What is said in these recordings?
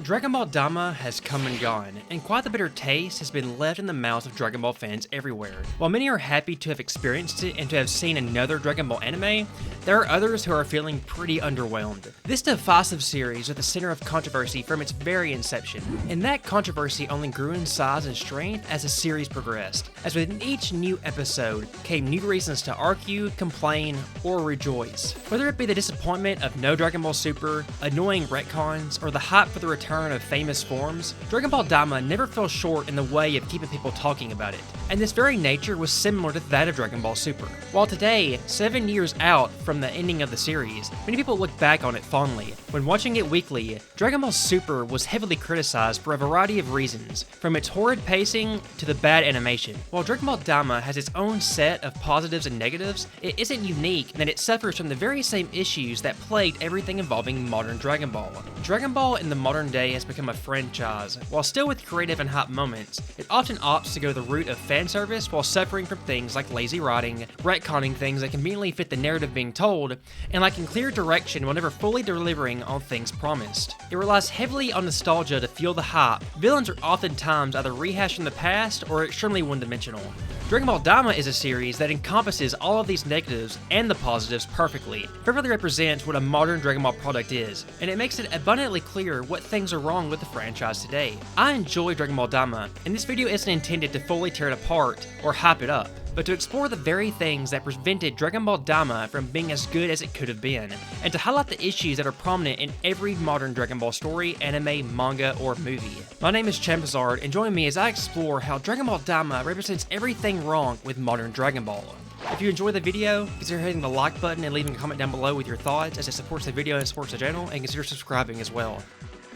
Dragon Ball Daima has come and gone, and quite the bitter taste has been left in the mouths of Dragon Ball fans everywhere. While many are happy to have experienced it and to have seen another Dragon Ball anime, there are others who are feeling pretty underwhelmed. This divisive series was the center of controversy from its very inception, and that controversy only grew in size and strength as the series progressed, as within each new episode came new reasons to argue, complain, or rejoice. Whether it be the disappointment of no Dragon Ball Super, annoying retcons, or the hype for the return of famous forms, Dragon Ball Daima never fell short in the way of keeping people talking about it, and this very nature was similar to that of Dragon Ball Super. While today, 7 years out from the ending of the series, many people look back on it fondly. When watching it weekly, Dragon Ball Super was heavily criticized for a variety of reasons, from its horrid pacing to the bad animation. While Dragon Ball Daima has its own set of positives and negatives, it isn't unique in that it suffers from the very same issues that plagued everything involving modern Dragon Ball. Dragon Ball in the modern day has become a franchise. While still with creative and hype moments, it often opts to go the route of fan service while suffering from things like lazy writing, retconning things that conveniently fit the narrative being told, and lacking clear direction while never fully delivering on things promised. It relies heavily on nostalgia to fuel the hype. Villains are oftentimes either rehashed from the past or extremely one-dimensional. Dragon Ball Daima is a series that encompasses all of these negatives and the positives perfectly represents what a modern Dragon Ball product is, and it makes it abundantly clear what things are wrong with the franchise today. I enjoy Dragon Ball Daima, and this video isn't intended to fully tear it apart or hype it up, but to explore the very things that prevented Dragon Ball Daima from being as good as it could have been, and to highlight the issues that are prominent in every modern Dragon Ball story, anime, manga, or movie. My name is Champazard, and join me as I explore how Dragon Ball Daima represents everything wrong with modern Dragon Ball. If you enjoyed the video, consider hitting the like button and leaving a comment down below with your thoughts, as it supports the video and supports the channel, and consider subscribing as well.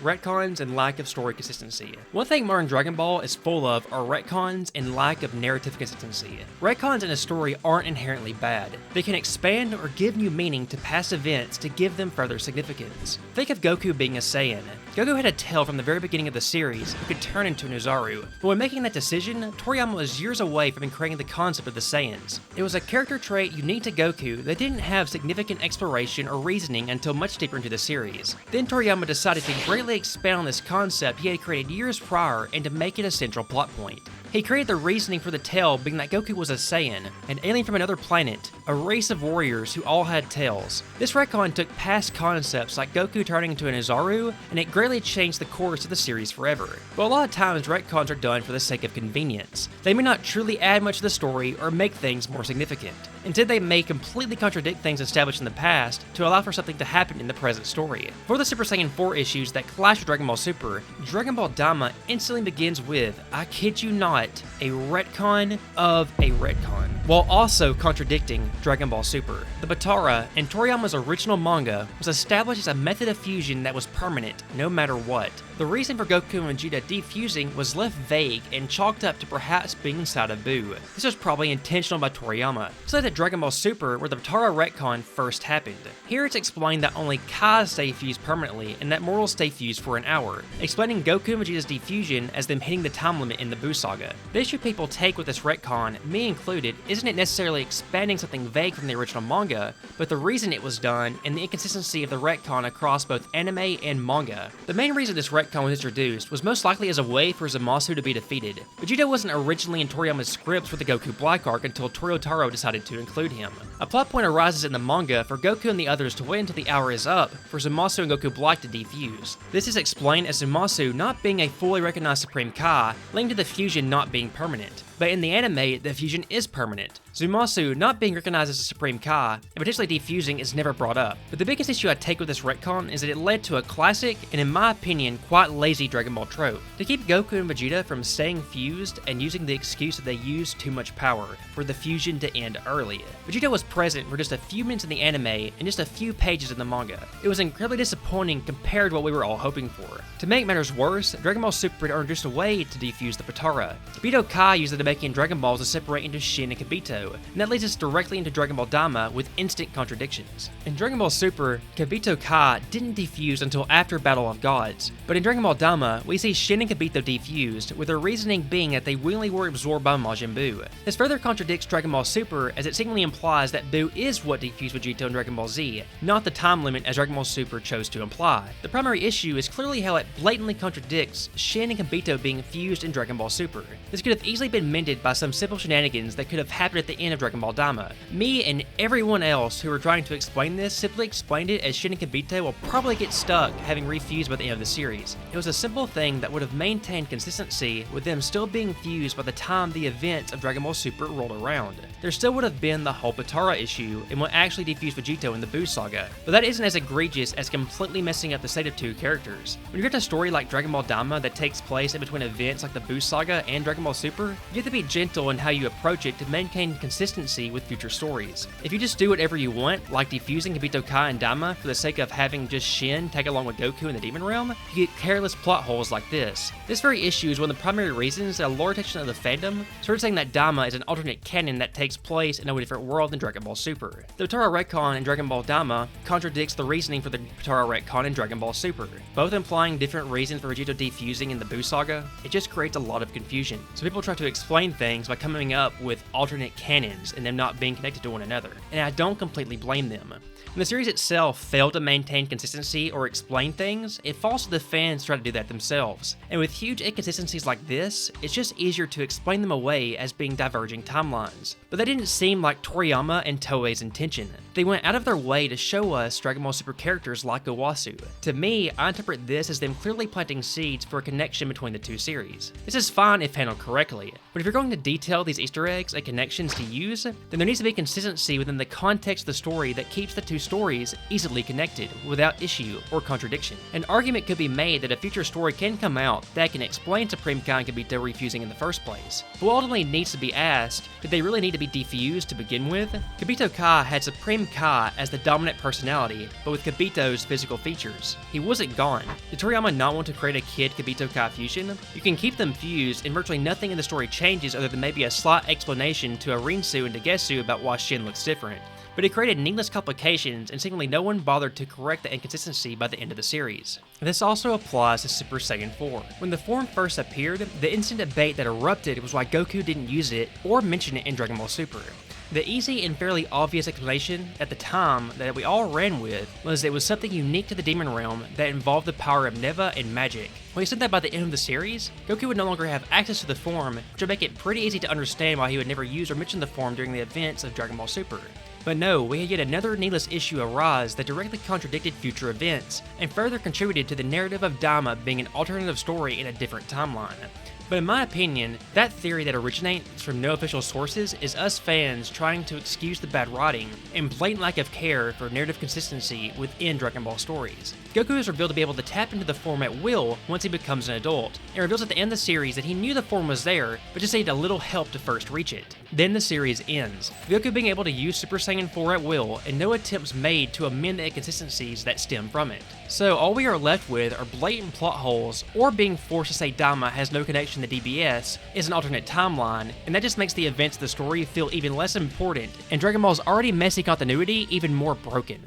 Retcons and lack of story consistency. One thing modern Dragon Ball is full of are retcons and lack of narrative consistency. Retcons in a story aren't inherently bad. They can expand or give new meaning to past events to give them further significance. Think of Goku being a Saiyan. Goku had a tell from the very beginning of the series who could turn into an Uzaru, but when making that decision, Toriyama was years away from creating the concept of the Saiyans. It was a character trait unique to Goku that didn't have significant exploration or reasoning until much deeper into the series. Then Toriyama decided to greatly expand on this concept he had created years prior and to make it a central plot point. He created the reasoning for the tale being that Goku was a Saiyan, an alien from another planet, a race of warriors who all had tails. This retcon took past concepts like Goku turning into an Uzaru, and it greatly changed the course of the series forever. But a lot of times retcons are done for the sake of convenience. They may not truly add much to the story or make things more significant. Instead, they may completely contradict things established in the past to allow for something to happen in the present story. For the Super Saiyan 4 issues that clash with Dragon Ball Super, Dragon Ball Daima instantly begins with, I kid you not, a retcon of a retcon, while also contradicting Dragon Ball Super. The Potara, in Toriyama's original manga, was established as a method of fusion that was permanent, no matter what. The reason for Goku and Vegeta defusing was left vague and chalked up to perhaps being inside of Buu. This was probably intentional by Toriyama, so that Dragon Ball Super, where the Potara retcon first happened. Here it's explained that only Kai stay fused permanently and that mortals stay fused for an hour, explaining Goku and Vegeta's defusion as them hitting the time limit in the Buu saga. The issue people take with this retcon, me included, isn't it necessarily expanding something vague from the original manga, but the reason it was done and the inconsistency of the retcon across both anime and manga. The main reason this retcon was introduced was most likely as a way for Zamasu to be defeated. Vegeta wasn't originally in Toriyama's scripts for the Goku Black arc until Toyotaro decided to include him. A plot point arises in the manga for Goku and the others to wait until the hour is up for Zamasu and Goku Black to defuse. This is explained as Zamasu not being a fully recognized Supreme Kai, linked to the fusion not being permanent. But in the anime, the fusion is permanent. Zamasu not being recognized as a Supreme Kai and potentially defusing is never brought up. But the biggest issue I take with this retcon is that it led to a classic, and in my opinion, quite lazy Dragon Ball trope. To keep Goku and Vegeta from staying fused and using the excuse that they used too much power for the fusion to end early. Vegeta was present for just a few minutes in the anime and just a few pages in the manga. It was incredibly disappointing compared to what we were all hoping for. To make matters worse, Dragon Ball Super introduced a way to defuse the Potara. Tobito Kai used it to make Dragon Balls to separate into Shin and Kibito, Kibito, and that leads us directly into Dragon Ball Daima with instant contradictions. In Dragon Ball Super, Kibito Ka didn't defuse until after Battle of Gods, but in Dragon Ball Daima, we see Shin and Kibito defused, with their reasoning being that they willingly were absorbed by Majin Buu. This further contradicts Dragon Ball Super, as it seemingly implies that Buu is what defused Vegeta in Dragon Ball Z, not the time limit as Dragon Ball Super chose to imply. The primary issue is clearly how it blatantly contradicts Shin and Kibito being fused in Dragon Ball Super. This could have easily been mended by some simple shenanigans that could have happened at the end of Dragon Ball Daima. Me and everyone else who were trying to explain this simply explained it as Shin and Kibito will probably get stuck having refused by the end of the series. It was a simple thing that would have maintained consistency with them still being fused by the time the events of Dragon Ball Super rolled around. There still would have been the whole Potara issue and what actually defused Vegeta in the Buu saga, but that isn't as egregious as completely messing up the state of two characters. When you get a story like Dragon Ball Daima that takes place in between events like the Buu saga and Dragon Ball Super, you have to be gentle in how you approach it to maintain consistency with future stories. If you just do whatever you want, like defusing Kibito Ka and Daima for the sake of having just Shin tag along with Goku in the Demon Realm, you get careless plot holes like this. This very issue is one of the primary reasons that a lower section of the fandom started saying that Daima is an alternate canon that takes place in a different world than Dragon Ball Super. The Potara retcon in Dragon Ball Daima contradicts the reasoning for the Potara retcon in Dragon Ball Super, both implying different reasons for Vegeta defusing in the Buu saga. It just creates a lot of confusion. So people try to explain things by coming up with alternate canons and them not being connected to one another, and I don't completely blame them. When the series itself failed to maintain consistency or explain things, it falls to the fans to try to do that themselves. And with huge inconsistencies like this, it's just easier to explain them away as being diverging timelines. But that didn't seem like Toriyama and Toei's intention. They went out of their way to show us Dragon Ball Super characters like Owasu. To me, I interpret this as them clearly planting seeds for a connection between the two series. This is fine if handled correctly, but if you're going to detail these Easter eggs and connections to use, then there needs to be consistency within the context of the story that keeps the two stories easily connected without issue or contradiction. An argument could be made that a future story can come out that can explain Supreme Kai and Kibito refusing in the first place. But what ultimately needs to be asked, did they really need to be defused to begin with? Kibito Kai had Supreme Kai as the dominant personality, but with Kibito's physical features. He wasn't gone. Did Toriyama not want to create a Kid Kibito Kai fusion? You can keep them fused and virtually nothing in the story changes other than maybe a slight explanation to Arinsu and Dagesu about why Shin looks different. But it created needless complications, and seemingly no one bothered to correct the inconsistency by the end of the series. This also applies to Super Saiyan 4. When the form first appeared, the instant debate that erupted was why Goku didn't use it or mention it in Dragon Ball Super. The easy and fairly obvious explanation at the time that we all ran with was it was something unique to the Demon Realm that involved the power of Neva and magic. When he said that by the end of the series, Goku would no longer have access to the form, which would make it pretty easy to understand why he would never use or mention the form during the events of Dragon Ball Super. But no, we had yet another needless issue arise that directly contradicted future events, and further contributed to the narrative of Daima being an alternative story in a different timeline. But in my opinion, that theory that originates from no official sources is us fans trying to excuse the bad writing and blatant lack of care for narrative consistency within Dragon Ball stories. Goku is revealed to be able to tap into the form at will once he becomes an adult, and reveals at the end of the series that he knew the form was there, but just needed a little help to first reach it. Then the series ends, Goku being able to use Super Saiyan 4 at will, and no attempts made to amend the inconsistencies that stem from it. So all we are left with are blatant plot holes, or being forced to say Daima has no connection to DBS, is an alternate timeline, and that just makes the events of the story feel even less important, and Dragon Ball's already messy continuity even more broken.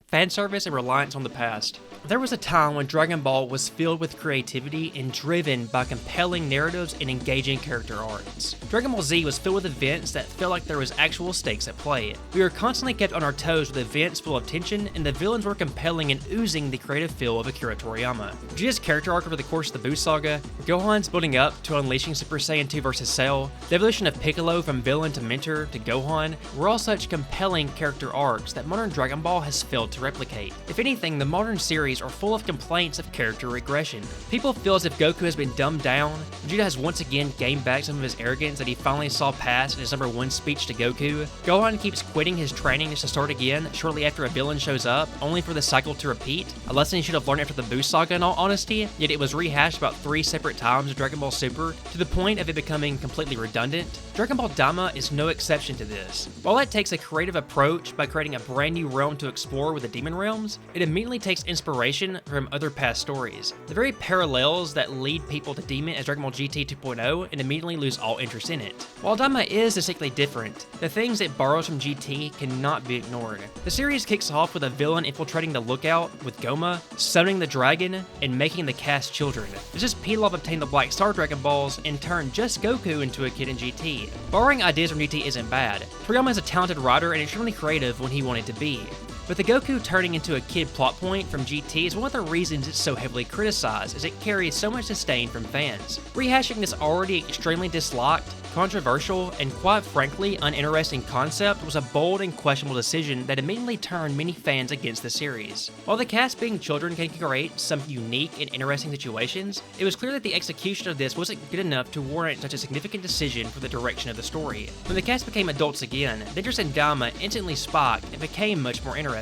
Fan service and reliance on the past. There was a time when Dragon Ball was filled with creativity and driven by compelling narratives and engaging character arcs. Dragon Ball Z was filled with events that felt like there was actual stakes at play. We were constantly kept on our toes with events full of tension, and the villains were compelling and oozing the creative feel of Akira Toriyama. Vegeta's character arc over the course of the Buu saga, Gohan's building up to unleashing Super Saiyan 2 vs. Cell, the evolution of Piccolo from villain to mentor to Gohan, were all such compelling character arcs that modern Dragon Ball has failed to replicate. If anything, the modern series are full of complaints of character regression. People feel as if Goku has been dumbed down, Vegeta has once again gained back some of his arrogance that he finally saw past in his #1 speech to Goku. Gohan keeps quitting his training just to start again shortly after a villain shows up, only for the cycle to repeat. A lesson he should have learned after the Buu saga in all honesty, yet it was rehashed about 3 separate times in Dragon Ball Super, to the point of it becoming completely redundant. Dragon Ball Daima is no exception to this. While that takes a creative approach by creating a brand new realm to explore with the Demon Realms, it immediately takes inspiration from other past stories. The very parallels that lead people to deem it as Dragon Ball GT 2.0 and immediately lose all interest in it. While Daima is distinctly different, the things it borrows from GT cannot be ignored. The series kicks off with a villain infiltrating the Lookout with Goma, summoning the dragon, and making the cast children. It's just Pilaf obtained the Black Star Dragon Balls and turned just Goku into a kid in GT. Borrowing ideas from GT isn't bad. Toriyama is a talented writer and extremely creative when he wanted to be. But the Goku turning into a kid plot point from GT is one of the reasons it's so heavily criticized, as it carries so much disdain from fans. Rehashing this already extremely disliked, controversial, and quite frankly uninteresting concept was a bold and questionable decision that immediately turned many fans against the series. While the cast being children can create some unique and interesting situations, it was clear that the execution of this wasn't good enough to warrant such a significant decision for the direction of the story. When the cast became adults again, the interest in Daima instantly spiked and became much more interesting.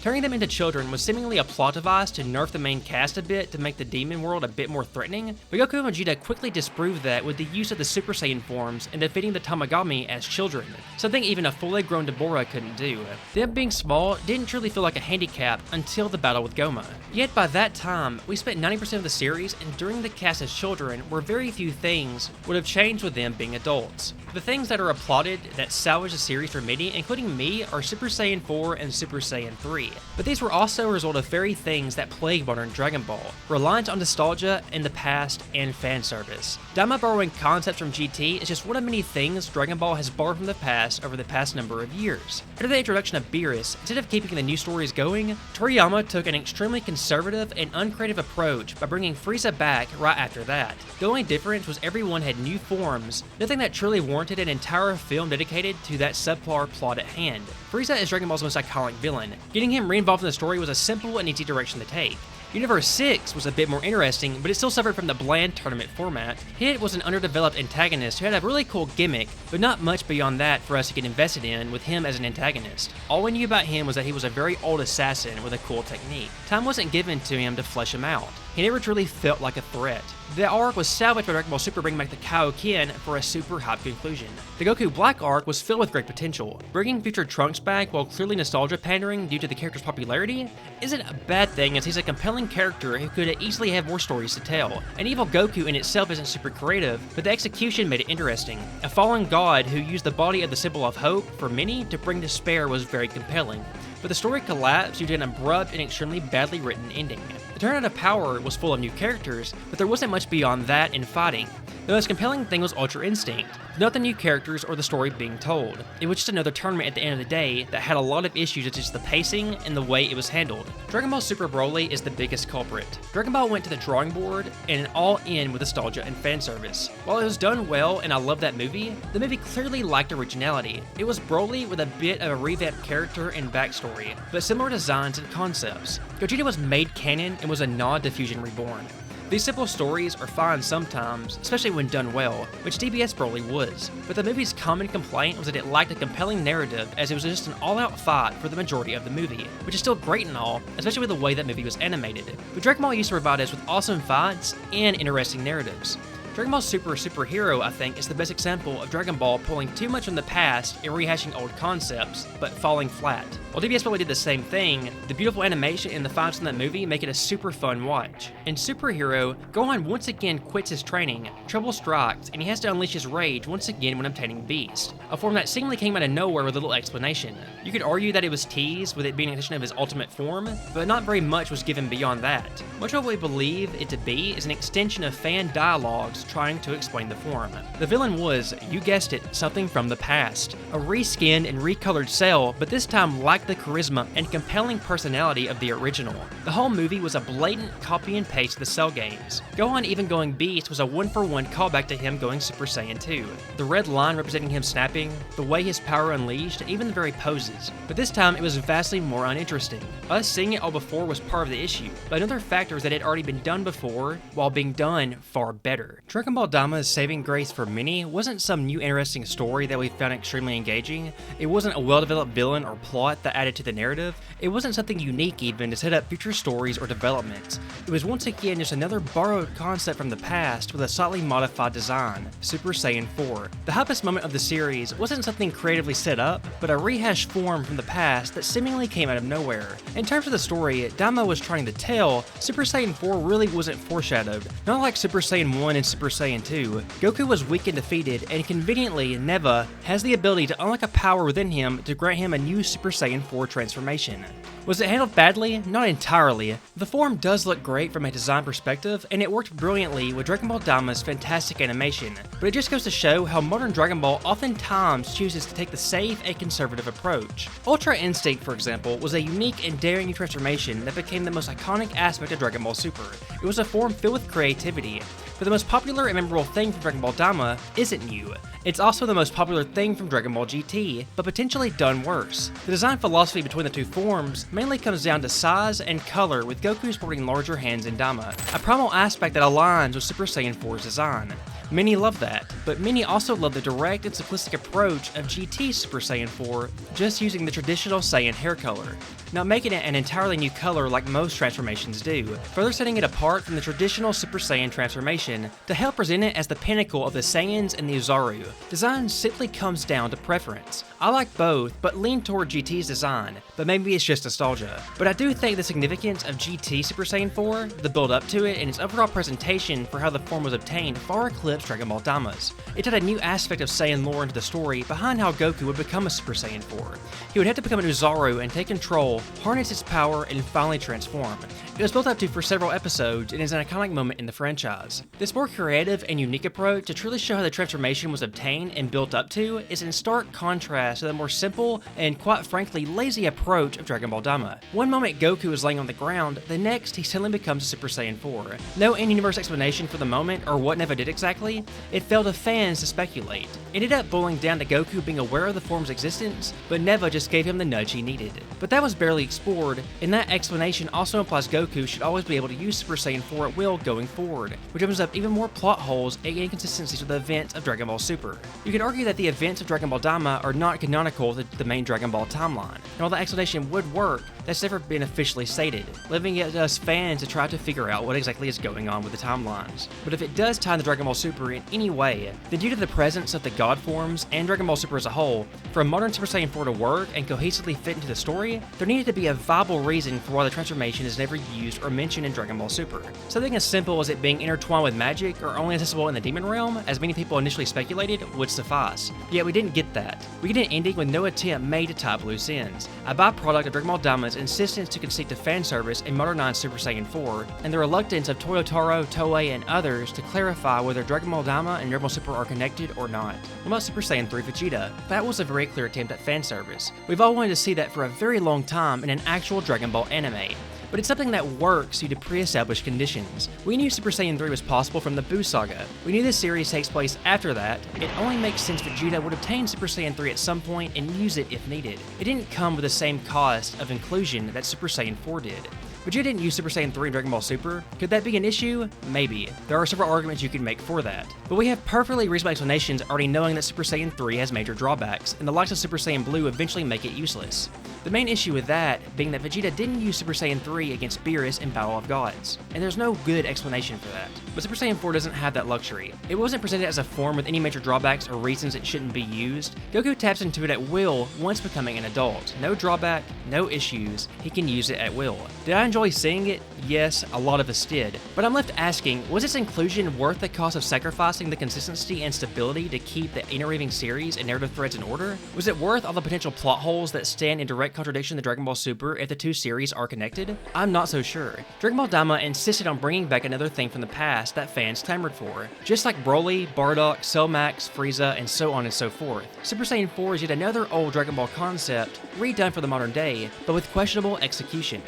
Turning them into children was seemingly a plot device to nerf the main cast a bit to make the demon world a bit more threatening, but Goku and Vegeta quickly disproved that with the use of the Super Saiyan forms and defeating the Tamagami as children, something even a fully grown Deborah couldn't do. Them being small didn't truly feel like a handicap until the battle with Goma. Yet by that time, we spent 90% of the series enduring the cast as children where very few things would have changed with them being adults. The things that are applauded that salvage the series for many, including me, are Super Saiyan 4 and Super Saiyan 3. But these were also a result of very things that plague modern Dragon Ball: reliance on nostalgia in the past and fan service. Daima borrowing concepts from GT is just one of many things Dragon Ball has borrowed from the past over the past number of years. After the introduction of Beerus, instead of keeping the new stories going, Toriyama took an extremely conservative and uncreative approach by bringing Frieza back right after that. The only difference was everyone had new forms, nothing that truly warranted an entire film dedicated to that subpar plot at hand. Frieza is Dragon Ball's most iconic villain. Getting him reinvolved in the story was a simple and easy direction to take. Universe 6 was a bit more interesting, but it still suffered from the bland tournament format. Hit was an underdeveloped antagonist who had a really cool gimmick, but not much beyond that for us to get invested in with him as an antagonist. All we knew about him was that he was a very old assassin with a cool technique. Time wasn't given to him to flesh him out. He never truly felt like a threat. The arc was salvaged by Dragon Ball Super bringing back the Kaioken for a super hype conclusion. The Goku Black arc was filled with great potential. Bringing future Trunks back while clearly nostalgia pandering due to the character's popularity isn't a bad thing, as he's a compelling character who could easily have more stories to tell. An evil Goku in itself isn't super creative, but the execution made it interesting. A fallen god who used the body of the symbol of hope for many to bring despair was very compelling. But the story collapsed due to an abrupt and extremely badly written ending. The Tournament of Power was full of new characters, but there wasn't much beyond that in fighting. The most compelling thing was Ultra Instinct, not the new characters or the story being told. It was just another tournament at the end of the day that had a lot of issues with just the pacing and the way it was handled. Dragon Ball Super Broly is the biggest culprit. Dragon Ball went to the drawing board and all in with nostalgia and fan service. While it was done well and I love that movie, the movie clearly lacked originality. It was Broly with a bit of a revamped character and backstory, but similar designs and concepts. Gogeta was made canon and was a nod to Fusion Reborn. These simple stories are fine sometimes, especially when done well, which DBS Broly was, but the movie's common complaint was that it lacked a compelling narrative, as it was just an all-out fight for the majority of the movie, which is still great and all, especially with the way that movie was animated. But Dragon Ball used to provide us with awesome fights and interesting narratives. Dragon Ball Superhero, I think, is the best example of Dragon Ball pulling too much from the past and rehashing old concepts, but falling flat. While DBS probably did the same thing, the beautiful animation and the fights in that movie make it a super fun watch. In Superhero, Gohan once again quits his training, trouble strikes, and he has to unleash his rage once again when obtaining Beast, a form that seemingly came out of nowhere with little explanation. You could argue that it was teased with it being an extension of his ultimate form, but not very much was given beyond that. Much of what we believe it to be is an extension of fan dialogues trying to explain the form. The villain was, you guessed it, something from the past. A reskinned and recolored Cell, but this time lacked the charisma and compelling personality of the original. The whole movie was a blatant copy and paste of the Cell games. Gohan even going Beast was a one-for-one callback to him going Super Saiyan 2. The red line representing him snapping, the way his power unleashed, even the very poses. But this time it was vastly more uninteresting. Us seeing it all before was part of the issue, but another factor is that it had already been done before, while being done far better. Dragon Ball Daima's saving grace for many wasn't some new interesting story that we found extremely engaging. It wasn't a well-developed villain or plot that added to the narrative. It wasn't something unique even to set up future stories or developments. It was once again just another borrowed concept from the past with a slightly modified design, Super Saiyan 4. The hypest moment of the series wasn't something creatively set up, but a rehashed form from the past that seemingly came out of nowhere. In terms of the story Daima was trying to tell, Super Saiyan 4 really wasn't foreshadowed. Not like Super Saiyan 1 and Super Saiyan 2, Goku was weak and defeated, and conveniently, Neva has the ability to unlock a power within him to grant him a new Super Saiyan 4 transformation. Was it handled badly? Not entirely. The form does look great from a design perspective, and it worked brilliantly with Dragon Ball Daima's fantastic animation, but it just goes to show how modern Dragon Ball oftentimes chooses to take the safe and conservative approach. Ultra Instinct, for example, was a unique and daring new transformation that became the most iconic aspect of Dragon Ball Super. It was a form filled with creativity, but the most popular and memorable thing from Dragon Ball Daima isn't new. It's also the most popular thing from Dragon Ball GT, but potentially done worse. The design philosophy between the two forms mainly comes down to size and color, with Goku sporting larger hands in Daima, a primal aspect that aligns with Super Saiyan 4's design. Many love that, but many also love the direct and simplistic approach of GT Super Saiyan 4, just using the traditional Saiyan hair color, not making it an entirely new color like most transformations do, further setting it apart from the traditional Super Saiyan transformation to help present it as the pinnacle of the Saiyans and the Uzaru. Design simply comes down to preference. I like both, but lean toward GT's design, but maybe it's just nostalgia. But I do think the significance of GT Super Saiyan 4, the build up to it, and its overall presentation for how the form was obtained far eclipsed Dragon Ball Daima's. It added a new aspect of Saiyan lore into the story behind how Goku would become a Super Saiyan 4. He would have to become an Uzaru and take control, harness its power, and finally transform. It was built up to for several episodes and is an iconic moment in the franchise. This more creative and unique approach to truly show how the transformation was obtained and built up to is in stark contrast to the more simple and, quite frankly, lazy approach of Dragon Ball Daima. One moment Goku is laying on the ground, the next he suddenly becomes a Super Saiyan 4. No in-universe explanation for the moment or what Neva did exactly. It fell to fans to speculate. It ended up boiling down to Goku being aware of the form's existence, but Neva just gave him the nudge he needed. But that was barely explored, and that explanation also implies Goku should always be able to use Super Saiyan 4 at will going forward, which opens up even more plot holes and inconsistencies with the events of Dragon Ball Super. You could argue that the events of Dragon Ball Daima are not canonical to the main Dragon Ball timeline, and while the explanation would work, that's never been officially stated, leaving it to us fans to try to figure out what exactly is going on with the timelines. But if it does tie into Dragon Ball Super in any way, then due to the presence of the God forms and Dragon Ball Super as a whole, for a modern Super Saiyan 4 to work and cohesively fit into the story, there needed to be a viable reason for why the transformation is never used or mentioned in Dragon Ball Super. Something as simple as it being intertwined with magic or only accessible in the demon realm, as many people initially speculated, would suffice. Yet we didn't get that. We get an ending with no attempt made to tie loose ends, a byproduct of Dragon Ball Daima's insistence to concede to fan service and modernize Super Saiyan 4, and the reluctance of Toyotaro, Toei, and others to clarify whether Dragon Ball Daima and Dragon Ball Super are connected or not. What about Super Saiyan 3 Vegeta? That was a very clear attempt at fan service. We've all wanted to see that for a very long time in an actual Dragon Ball anime. But it's something that works due to pre-established conditions. We knew Super Saiyan 3 was possible from the Buu saga. We knew this series takes place after that. It only makes sense Vegeta would obtain Super Saiyan 3 at some point and use it if needed. It didn't come with the same cost of inclusion that Super Saiyan 4 did. Vegeta didn't use Super Saiyan 3 in Dragon Ball Super. Could that be an issue? Maybe. There are several arguments you can make for that. But we have perfectly reasonable explanations already knowing that Super Saiyan 3 has major drawbacks, and the likes of Super Saiyan Blue eventually make it useless. The main issue with that being that Vegeta didn't use Super Saiyan 3 against Beerus in Battle of Gods, and there's no good explanation for that. But Super Saiyan 4 doesn't have that luxury. It wasn't presented as a form with any major drawbacks or reasons it shouldn't be used. Goku taps into it at will once becoming an adult. No drawback, no issues, he can use it at will. Did I enjoy seeing it? Yes, a lot of us did. But I'm left asking, was its inclusion worth the cost of sacrificing the consistency and stability to keep the interweaving series and narrative threads in order? Was it worth all the potential plot holes that stand in direct contradiction to Dragon Ball Super if the two series are connected? I'm not so sure. Dragon Ball Daima insisted on bringing back another thing from the past that fans clamored for. Just like Broly, Bardock, Cell Max, Frieza, and so on and so forth. Super Saiyan 4 is yet another old Dragon Ball concept, redone for the modern day, but with questionable execution.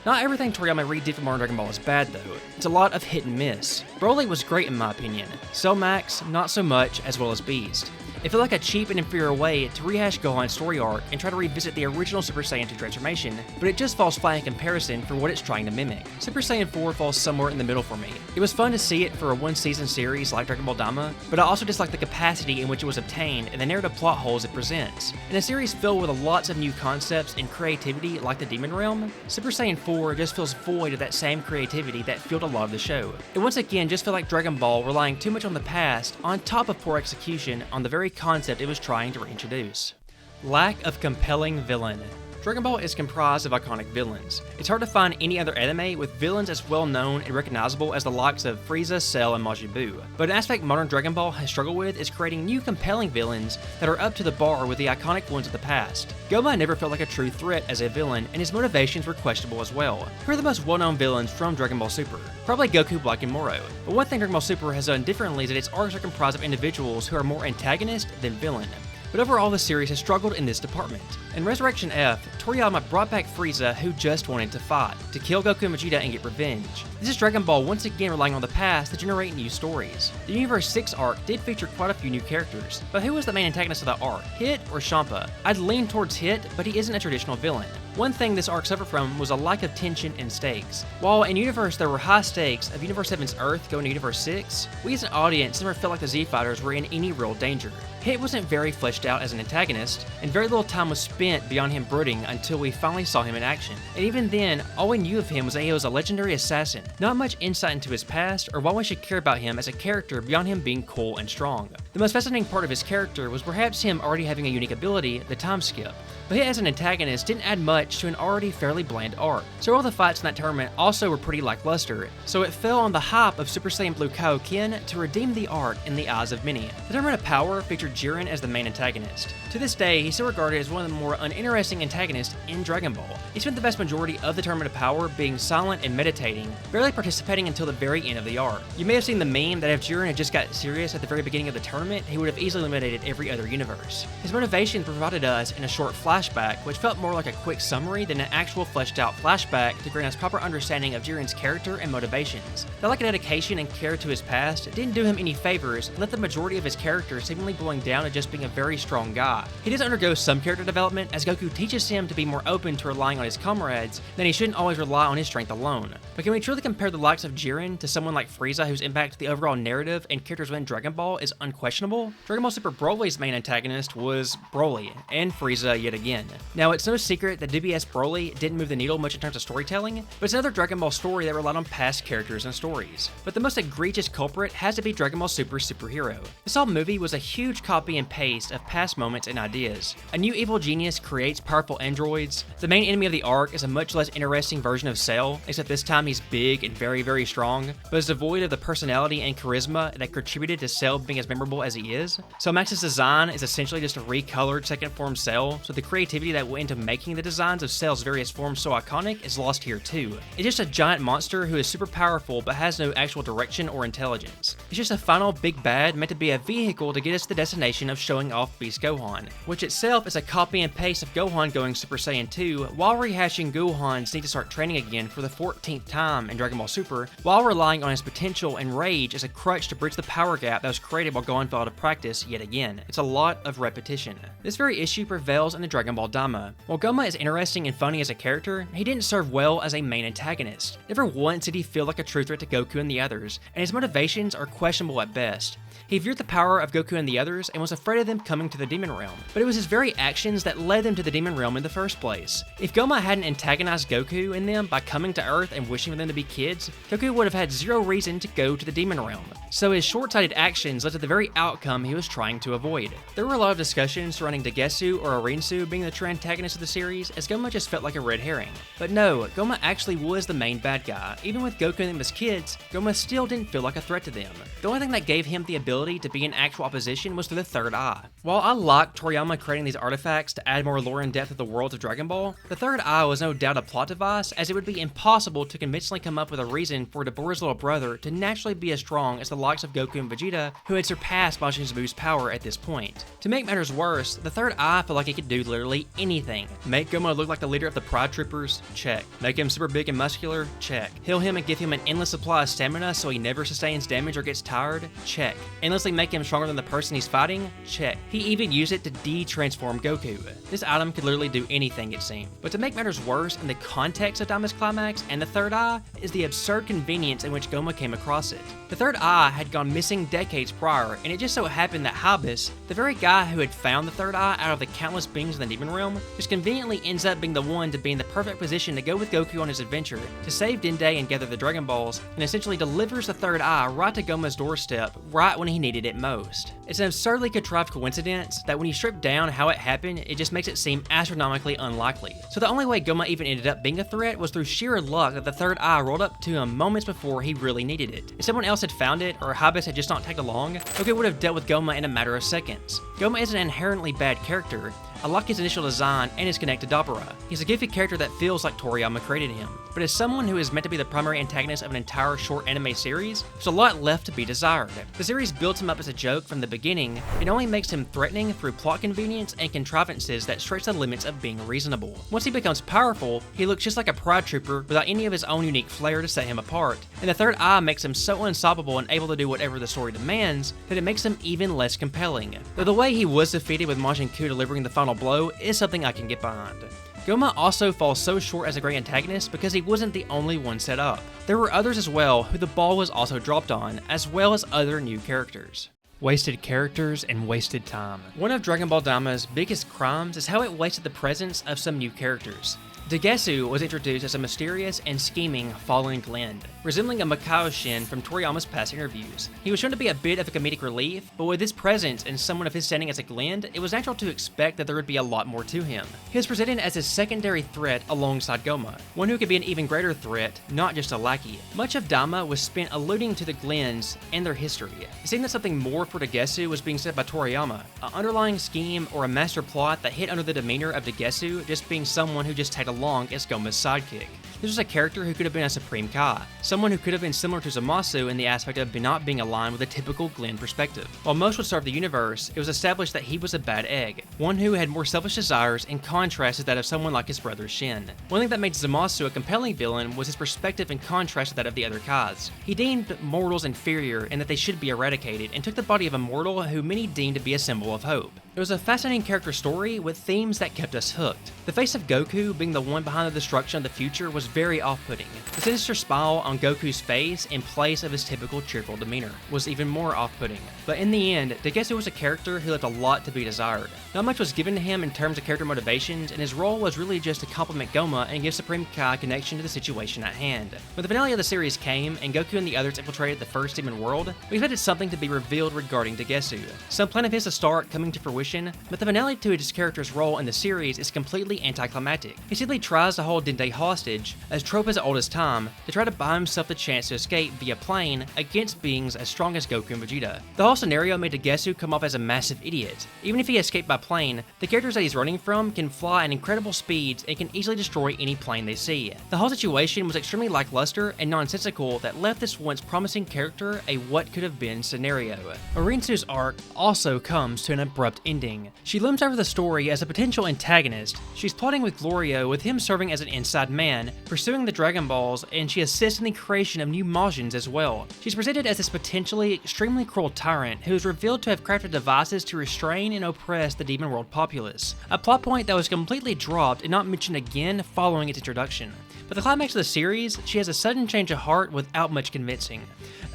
Not everything Toriyama redid for modern Dragon Ball is bad though. It's a lot of hit and miss. Broly was great in my opinion. Cell Max, not so much, as well as Beast. It felt like a cheap and inferior way to rehash Gohan's story arc and try to revisit the original Super Saiyan 2 transformation, but it just falls flat in comparison for what it's trying to mimic. Super Saiyan 4 falls somewhere in the middle for me. It was fun to see it for a one-season series like Dragon Ball Daima, but I also dislike the capacity in which it was obtained and the narrative plot holes it presents. In a series filled with lots of new concepts and creativity like the Demon Realm, Super Saiyan 4 just feels void of that same creativity that fueled a lot of the show. It once again just felt like Dragon Ball relying too much on the past on top of poor execution on the very concept it was trying to reintroduce. Lack of compelling villain. Dragon Ball is comprised of iconic villains. It's hard to find any other anime with villains as well known and recognizable as the likes of Frieza, Cell, and Majin Buu. But an aspect modern Dragon Ball has struggled with is creating new compelling villains that are up to the bar with the iconic ones of the past. Goma never felt like a true threat as a villain, and his motivations were questionable as well. Who are the most well-known villains from Dragon Ball Super? Probably Goku, Black, and Moro. But one thing Dragon Ball Super has done differently is that its arcs are comprised of individuals who are more antagonist than villain. But overall, the series has struggled in this department. In Resurrection F, Toriyama brought back Frieza, who just wanted to fight, to kill Goku and Vegeta and get revenge. This is Dragon Ball once again relying on the past to generate new stories. The Universe 6 arc did feature quite a few new characters, but who was the main antagonist of the arc, Hit or Champa? I'd lean towards Hit, but he isn't a traditional villain. One thing this arc suffered from was a lack of tension and stakes. While in Universe there were high stakes of Universe 7's Earth going to Universe 6, we as an audience never felt like the Z-Fighters were in any real danger. Hit wasn't very fleshed out as an antagonist, and very little time was spent beyond him brooding until we finally saw him in action. And even then, all we knew of him was that he was a legendary assassin. Not much insight into his past or why we should care about him as a character beyond him being cool and strong. The most fascinating part of his character was perhaps him already having a unique ability, the time skip. But Hit as an antagonist didn't add much to an already fairly bland arc. Several of the fights in that tournament also were pretty lackluster, so it fell on the hype of Super Saiyan Blue Kaioken to redeem the arc in the eyes of many. The Tournament of Power featured Jiren as the main antagonist. To this day, he's still regarded as one of the more uninteresting antagonists in Dragon Ball. He spent the vast majority of the Tournament of Power being silent and meditating, barely participating until the very end of the arc. You may have seen the meme that if Jiren had just got serious at the very beginning of the tournament, he would have easily eliminated every other universe. His motivations provided us in a short flashback, which felt more like a quick summary than an actual fleshed out flashback to grant us proper understanding of Jiren's character and motivations. That lack of dedication and care to his past didn't do him any favors and left the majority of his character seemingly boiling down to just being a very strong guy. He does undergo some character development as Goku teaches him to be more open to relying on his comrades, then he shouldn't always rely on his strength alone. But can we truly compare the likes of Jiren to someone like Frieza whose impact to the overall narrative and characters within Dragon Ball is unquestionable? Dragon Ball Super Broly's main antagonist was Broly, and Frieza yet again. Now, it's no secret that DBS Broly didn't move the needle much in terms of storytelling, but it's another Dragon Ball story that relied on past characters and stories. But the most egregious culprit has to be Dragon Ball Super Superhero. This whole movie was a huge copy and paste of past moments and ideas. A new evil genius creates powerful androids. The main enemy of the arc is a much less interesting version of Cell, except this time he's big and very, very strong, but is devoid of the personality and charisma that contributed to Cell being as memorable as he is. So Max's design is essentially just a recolored second form Cell, so the creativity that went into making the designs of Cell's various forms so iconic is lost here too. It's just a giant monster who is super powerful but has no actual direction or intelligence. It's just a final big bad meant to be a vehicle to get us to the destination of showing off Beast Gohan, which itself is a copy and paste of Gohan going Super Saiyan 2 while rehashing Gohan's need to start training again for the 14th time in Dragon Ball Super, while relying on his potential and rage as a crutch to bridge the power gap that was created while Gohan fell out of practice yet again. It's a lot of repetition. This very issue prevails in the Dragon Ball Daima. While Goma is interesting and funny as a character, he didn't serve well as a main antagonist. Never once did he feel like a true threat to Goku and the others, and his motivations are questionable at best. He viewed the power of Goku and the others and was afraid of them coming to the Demon Realm, but it was his very actions that led them to the Demon Realm in the first place. If Goma hadn't antagonized Goku and them by coming to Earth and wishing for them to be kids, Goku would have had zero reason to go to the Demon Realm. So his short-sighted actions led to the very outcome he was trying to avoid. There were a lot of discussions surrounding Dagesu or Arinsu being the true antagonist of the series, as Goma just felt like a red herring. But no, Goma actually was the main bad guy. Even with Goku and them as kids, Goma still didn't feel like a threat to them. The only thing that gave him the ability to be in actual opposition was through the third eye. While I liked Toriyama creating these artifacts to add more lore and depth to the worlds of Dragon Ball, the third eye was no doubt a plot device, as it would be impossible to convincingly come up with a reason for Deborah's little brother to naturally be as strong as the likes of Goku and Vegeta, who had surpassed Majin Buu's power at this point. To make matters worse, the third eye felt like it could do literally anything. Make Goma look like the leader of the Pride Troopers? Check. Make him super big and muscular? Check. Heal him and give him an endless supply of stamina so he never sustains damage or gets tired? Check. Endlessly make him stronger than the person he's fighting? Check. He even used it to de-transform Goku. This item could literally do anything, it seemed. But to make matters worse, in the context of Daima's climax and the third eye, is the absurd convenience in which Goma came across it. The third eye had gone missing decades prior, and it just so happened that Habis, the very guy who had found the third eye out of the countless beings in the demon realm, just conveniently ends up being the one to be in the perfect position to go with Goku on his adventure, to save Dende and gather the Dragon Balls, and essentially delivers the third eye right to Goma's doorstep, right when he needed it most. It's an absurdly contrived coincidence that when you strip down how it happened, it just makes it seem astronomically unlikely. So the only way Goma even ended up being a threat was through sheer luck that the third eye rolled up to him moments before he really needed it. If someone else had found it, or Habis had just not tagged along, Goku would have dealt with Goma in a matter of seconds. Goma is an inherently bad character. I like his initial design and his connect to Dabura. He's a goofy character that feels like Toriyama created him. But as someone who is meant to be the primary antagonist of an entire short anime series, there's a lot left to be desired. The series builds him up as a joke from the beginning, and only makes him threatening through plot convenience and contrivances that stretch the limits of being reasonable. Once he becomes powerful, he looks just like a Pride Trooper without any of his own unique flair to set him apart. And the third eye makes him so unstoppable and able to do whatever the story demands that it makes him even less compelling. Though the way he was defeated with Majin Buu delivering the final blow is something I can get behind. Goma also falls so short as a great antagonist because he wasn't the only one set up. There were others as well who the ball was also dropped on, as well as other new characters. Wasted characters and wasted time. One of Dragon Ball Daima's biggest crimes is how it wasted the presence of some new characters. Degesu was introduced as a mysterious and scheming fallen Glend, resembling a Makao Shin from Toriyama's past interviews. He was shown to be a bit of a comedic relief, but with his presence and someone of his standing as a Glend, it was natural to expect that there would be a lot more to him. He was presented as a secondary threat alongside Goma, one who could be an even greater threat, not just a lackey. Much of Daima was spent alluding to the Glens and their history. It seemed that something more for Degesu was being set by Toriyama, an underlying scheme or a master plot that hid under the demeanor of Degesu just being someone who just tagged along as Goma's sidekick. This was a character who could have been a Supreme Kai, someone who could have been similar to Zamasu in the aspect of not being aligned with a typical Glen perspective. While most would serve the universe, it was established that he was a bad egg, one who had more selfish desires in contrast to that of someone like his brother Shin. One thing that made Zamasu a compelling villain was his perspective in contrast to that of the other Kais. He deemed mortals inferior and that they should be eradicated, and took the body of a mortal who many deemed to be a symbol of hope. It was a fascinating character story with themes that kept us hooked. The face of Goku being the one behind the destruction of the future was very off-putting. The sinister smile on Goku's face in place of his typical cheerful demeanor was even more off-putting. But in the end, Degesu was a character who left a lot to be desired. Not much was given to him in terms of character motivations, and his role was really just to complement Goma and give Supreme Kai connection to the situation at hand. When the finale of the series came, and Goku and the others infiltrated the first demon world, we expected something to be revealed regarding Degesu. Some plan of his to start coming to fruition, but the finale to his character's role in the series is completely anticlimactic. He simply tries to hold Dende hostage, as trope as old as time, to try to buy himself the chance to escape via plane against beings as strong as Goku and Vegeta. The whole scenario made Degesu come off as a massive idiot. Even if he escaped by plane, the characters that he's running from can fly at incredible speeds and can easily destroy any plane they see. The whole situation was extremely lackluster and nonsensical that left this once promising character a what could have been scenario. Orinsu's arc also comes to an abrupt ending. She looms over the story as a potential antagonist. She's plotting with Glorio, with him serving as an inside man, pursuing the Dragon Balls, and she assists in the creation of new Majins as well. She's presented as this potentially extremely cruel tyrant who is revealed to have crafted devices to restrain and oppress the Demon World populace, a plot point that was completely dropped and not mentioned again following its introduction. But the climax of the series, she has a sudden change of heart without much convincing.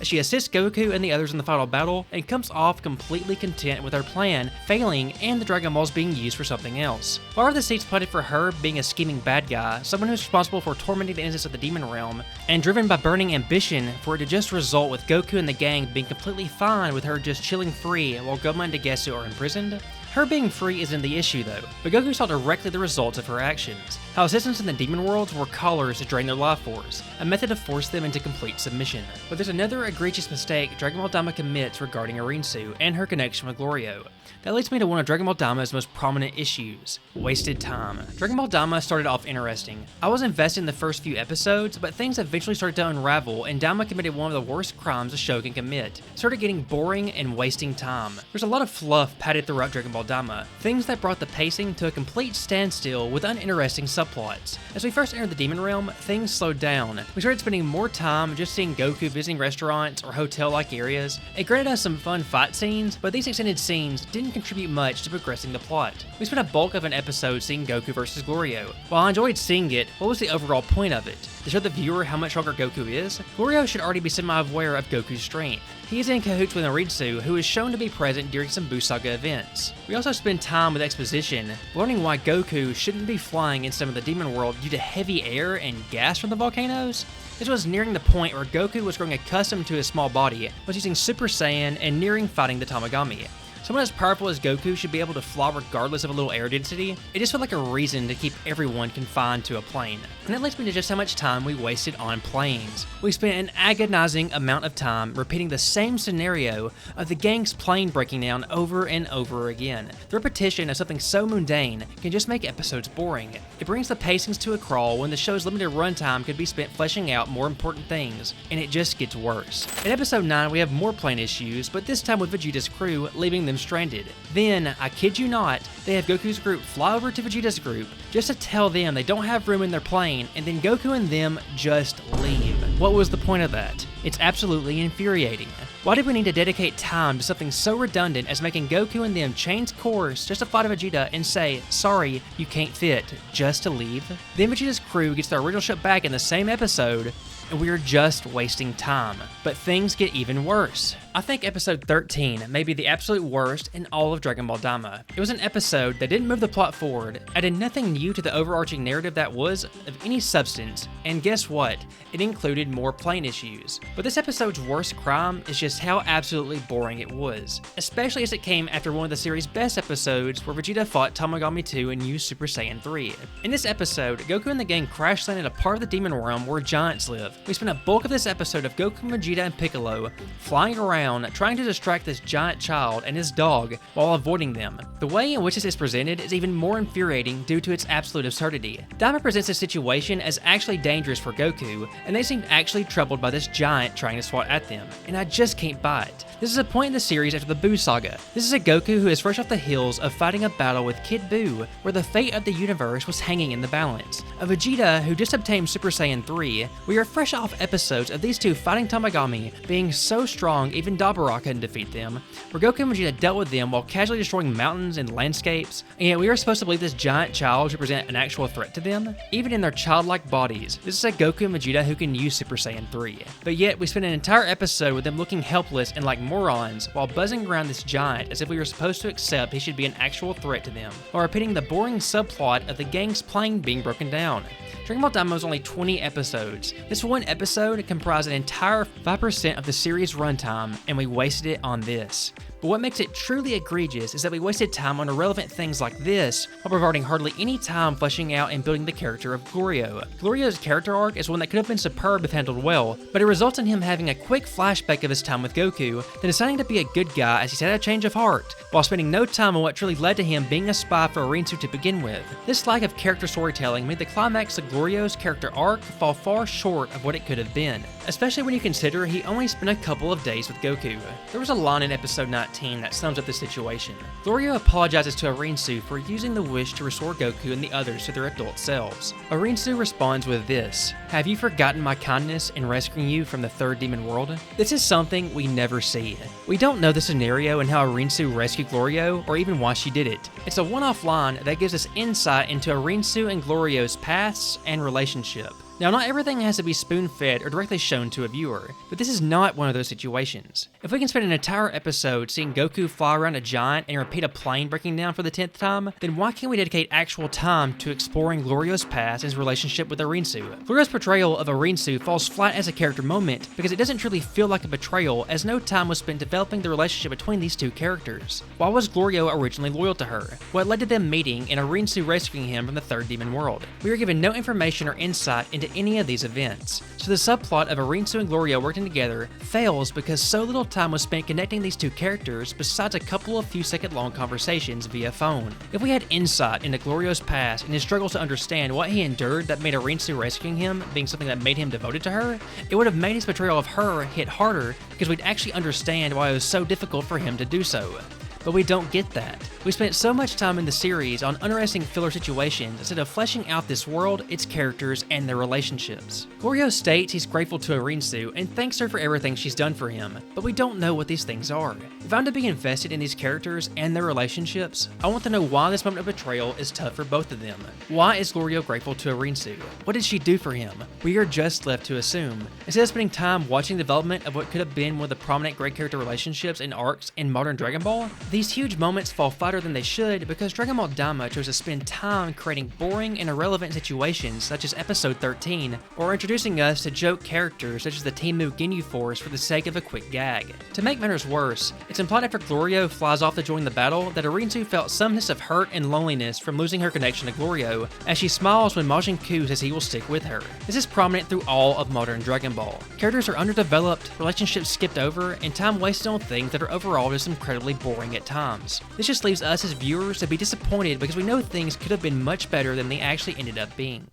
She assists Goku and the others in the final battle, and comes off completely content with her plan failing and the Dragon Balls being used for something else. Far of the seats planted for her being a scheming bad guy, someone who's responsible for tormenting the innocents of the demon realm, and driven by burning ambition for it to just result with Goku and the gang being completely fine with her just chilling free while Goma and Degesu are imprisoned. Her being free isn't the issue though, but Goku saw directly the results of her actions. How assistants in the demon worlds wore collars to drain their life force, a method to force them into complete submission. But there's another egregious mistake Dragon Ball Daima commits regarding Arinsu and her connection with Glorio. That leads me to one of Dragon Ball Daima's most prominent issues: wasted time. Dragon Ball Daima started off interesting. I was invested in the first few episodes, but things eventually started to unravel and Daima committed one of the worst crimes a show can commit. It started getting boring and wasting time. There's a lot of fluff padded throughout Dragon Ball Daima, things that brought the pacing to a complete standstill with uninteresting subplots. As we first entered the Demon Realm, things slowed down. We started spending more time just seeing Goku visiting restaurants or hotel-like areas. It granted us some fun fight scenes, but these extended scenes didn't contribute much to progressing the plot. We spent a bulk of an episode seeing Goku versus Glorio. While I enjoyed seeing it, what was the overall point of it? To show the viewer how much stronger Goku is? Glorio should already be semi-aware of Goku's strength. He is in cahoots with Arinsu, who is shown to be present during some Buu Saga events. We also spend time with exposition, learning why Goku shouldn't be flying in some of the demon world due to heavy air and gas from the volcanoes. This was nearing the point where Goku was growing accustomed to his small body, was using Super Saiyan, and nearing fighting the Tamagami. Someone as powerful as Goku should be able to fly regardless of a little air density. It just felt like a reason to keep everyone confined to a plane. And that leads me to just how much time we wasted on planes. We spent an agonizing amount of time repeating the same scenario of the gang's plane breaking down over and over again. The repetition of something so mundane can just make episodes boring. It brings the pacings to a crawl when the show's limited runtime could be spent fleshing out more important things, and it just gets worse. In episode 9 we have more plane issues, but this time with Vegeta's crew, leaving them stranded. Then, I kid you not, they have Goku's group fly over to Vegeta's group just to tell them they don't have room in their plane, and then Goku and them just leave. What was the point of that? It's absolutely infuriating. Why did we need to dedicate time to something so redundant as making Goku and them change course just to fly to Vegeta and say, sorry, you can't fit, just to leave? Then Vegeta's crew gets their original ship back in the same episode, and we are just wasting time. But things get even worse. I think episode 13 may be the absolute worst in all of Dragon Ball Daima. It was an episode that didn't move the plot forward, added nothing new to the overarching narrative that was of any substance, and guess what? It included more plane issues. But this episode's worst crime is just how absolutely boring it was, especially as it came after one of the series' best episodes where Vegeta fought Tamagami 2 and used Super Saiyan 3. In this episode, Goku and the gang crash landed a part of the demon realm where giants live. We spent a bulk of this episode of Goku, Vegeta, and Piccolo flying around trying to distract this giant child and his dog while avoiding them. The way in which this is presented is even more infuriating due to its absolute absurdity. Daima presents the situation as actually dangerous for Goku, and they seem actually troubled by this giant trying to swat at them, and I just can't buy it. This is a point in the series after the Buu Saga. This is a Goku who is fresh off the heels of fighting a battle with Kid Buu, where the fate of the universe was hanging in the balance. A Vegeta who just obtained Super Saiyan 3, we are fresh off episodes of these two fighting Tamagami, being so strong even Dabura couldn't defeat them, where Goku and Vegeta dealt with them while casually destroying mountains and landscapes, and yet we are supposed to believe this giant child should present an actual threat to them? Even in their childlike bodies, this is a Goku and Vegeta who can use Super Saiyan 3. But yet, we spend an entire episode with them looking helpless and like morons while buzzing around this giant as if we were supposed to accept he should be an actual threat to them, while repeating the boring subplot of the gang's plane being broken down. Dragon Ball Daima was only 20 episodes. This one episode comprised an entire 5% of the series runtime, and we wasted it on this. But what makes it truly egregious is that we wasted time on irrelevant things like this, while providing hardly any time fleshing out and building the character of Glorio. Glorio's character arc is one that could have been superb if handled well, but it results in him having a quick flashback of his time with Goku, then deciding to be a good guy as he's had a change of heart, while spending no time on what truly led to him being a spy for Arinsu to begin with. This lack of character storytelling made the climax of Glorio's character arc fall far short of what it could have been, especially when you consider he only spent a couple of days with Goku. There was a line in episode 19 that sums up the situation. Glorio apologizes to Arinsu for using the wish to restore Goku and the others to their adult selves. Arinsu responds with this: "Have you forgotten my kindness in rescuing you from the third demon world?" This is something we never see. We don't know the scenario and how Arinsu rescued Glorio, or even why she did it. It's a one-off line that gives us insight into Arinsu and Glorio's pasts and relationship. Now, not everything has to be spoon-fed or directly shown to a viewer, but this is not one of those situations. If we can spend an entire episode seeing Goku fly around a giant and repeat a plane breaking down for the 10th time, then why can't we dedicate actual time to exploring Glorio's past and his relationship with Rinsu? Glorio's portrayal of Rinsu falls flat as a character moment because it doesn't truly feel like a betrayal, as no time was spent developing the relationship between these two characters. Why was Glorio originally loyal to her? What led to them meeting and Rinsu rescuing him from the third demon world? We are given no information or insight into any of these events, so the subplot of Rinsu and Glorio working together fails because so little time was spent connecting these two characters besides a couple of few second long conversations via phone. If we had insight into Glorio's past and his struggles to understand what he endured that made Rinsu rescuing him being something that made him devoted to her, it would have made his betrayal of her hit harder because we'd actually understand why it was so difficult for him to do so. But we don't get that. We spent so much time in the series on uninteresting filler situations instead of fleshing out this world, its characters, and their relationships. Glorio states he's grateful to Rinsu and thanks her for everything she's done for him, but we don't know what these things are. If I'm to be invested in these characters and their relationships, I want to know why this moment of betrayal is tough for both of them. Why is Glorio grateful to Rinsu? What did she do for him? We are just left to assume. Instead of spending time watching the development of what could have been one of the prominent great character relationships and arcs in modern Dragon Ball, these huge moments fall flatter than they should because Dragon Ball Daima chose to spend time creating boring and irrelevant situations such as Episode 13, or introducing us to joke characters such as the Temu Ginyu Force for the sake of a quick gag. To make matters worse, it's implied after Glorio flies off to join the battle that Rinsu felt some sense of hurt and loneliness from losing her connection to Glorio, as she smiles when Majin Buu says he will stick with her. This is prominent through all of modern Dragon Ball. Characters are underdeveloped, relationships skipped over, and time wasted on things that are overall just incredibly boring at times. This just leaves us as viewers to be disappointed because we know things could have been much better than they actually ended up being.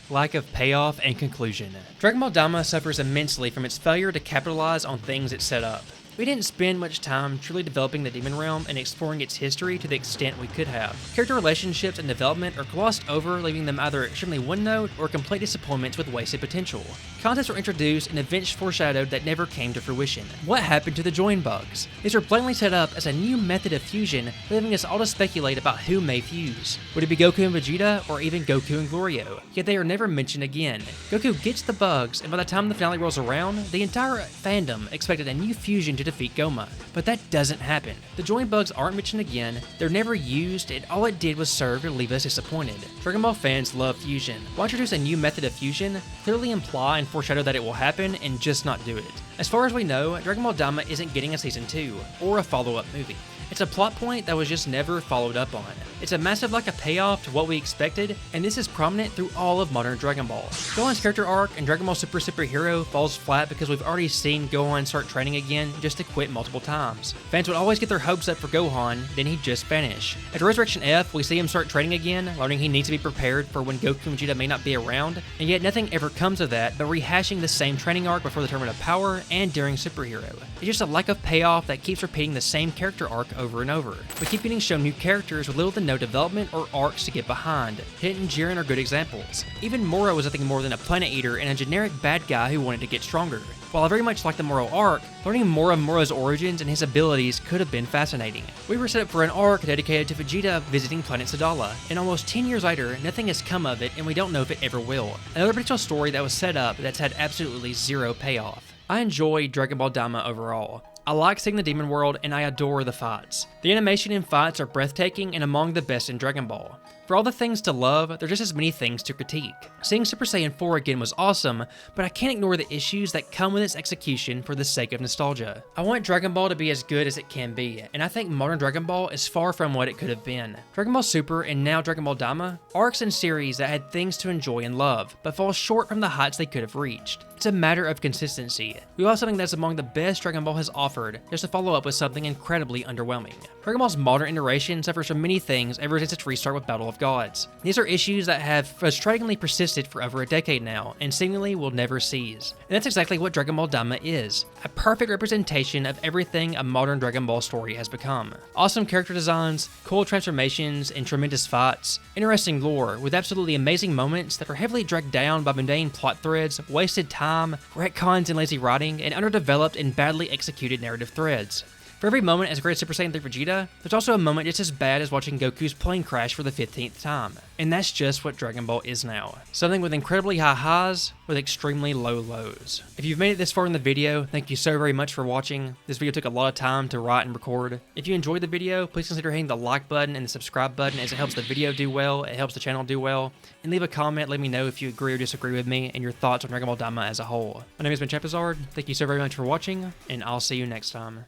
Lack of payoff and conclusion. Dragon Ball Daima suffers immensely from its failure to capitalize on things it set up. We didn't spend much time truly developing the Demon Realm and exploring its history to the extent we could have. Character relationships and development are glossed over, leaving them either extremely one-note or complete disappointments with wasted potential. Concepts were introduced and events foreshadowed that never came to fruition. What happened to the join bugs? These are blatantly set up as a new method of fusion, leaving us all to speculate about who may fuse. Would it be Goku and Vegeta, or even Goku and Glorio? Yet they are never mentioned again. Goku gets the bugs, and by the time the finale rolls around, the entire fandom expected a new fusion to defeat Goma, but that doesn't happen. The join bugs aren't mentioned again, they're never used, and all it did was serve to leave us disappointed. Dragon Ball fans love fusion. Why introduce a new method of fusion, clearly imply and foreshadow that it will happen, and just not do it? As far as we know, Dragon Ball Daima isn't getting a season 2, or a follow-up movie. It's a plot point that was just never followed up on. It's a massive lack of payoff to what we expected, and this is prominent through all of modern Dragon Ball. Gohan's character arc in Dragon Ball Super Superhero falls flat because we've already seen Gohan start training again just to quit multiple times. Fans would always get their hopes up for Gohan, then he'd just vanish. At Resurrection F, we see him start training again, learning he needs to be prepared for when Goku and Vegeta may not be around, and yet nothing ever comes of that but rehashing the same training arc before the Tournament of Power and during Superhero. It's just a lack of payoff that keeps repeating the same character arc over and over. We keep getting shown new characters with little to no development or arcs to get behind. Hit and Jiren are good examples. Even Moro was nothing more than a planet eater and a generic bad guy who wanted to get stronger. While I very much like the Moro arc, learning more of Moro's origins and his abilities could have been fascinating. We were set up for an arc dedicated to Vegeta visiting planet Sadala, and almost 10 years later, nothing has come of it and we don't know if it ever will. Another potential story that was set up that's had absolutely zero payoff. I enjoy Dragon Ball Daima overall. I like seeing the Demon World and I adore the fights. The animation and fights are breathtaking and among the best in Dragon Ball. For all the things to love, there's just as many things to critique. Seeing Super Saiyan 4 again was awesome, but I can't ignore the issues that come with its execution for the sake of nostalgia. I want Dragon Ball to be as good as it can be, and I think modern Dragon Ball is far from what it could have been. Dragon Ball Super and now Dragon Ball Daima, arcs and series that had things to enjoy and love, but fall short from the heights they could have reached. It's a matter of consistency. We want something that's among the best Dragon Ball has offered, just to follow up with something incredibly underwhelming. Dragon Ball's modern iteration suffers from many things ever since its restart with Battle of Gods. These are issues that have frustratingly persisted for over a decade now, and seemingly will never cease. And that's exactly what Dragon Ball Daima is, a perfect representation of everything a modern Dragon Ball story has become. Awesome character designs, cool transformations, and tremendous fights, interesting lore, with absolutely amazing moments that are heavily dragged down by mundane plot threads, wasted time, retcons and lazy writing, and underdeveloped and badly executed narrative threads. For every moment as great Super Saiyan 3 Vegeta, there's also a moment just as bad as watching Goku's plane crash for the 15th time. And that's just what Dragon Ball is now. Something with incredibly high highs, with extremely low lows. If you've made it this far in the video, thank you so very much for watching. This video took a lot of time to write and record. If you enjoyed the video, please consider hitting the like button and the subscribe button, as it helps the video do well, it helps the channel do well. And leave a comment, let me know if you agree or disagree with me and your thoughts on Dragon Ball Daima as a whole. My name has been Champazard, thank you so very much for watching, and I'll see you next time.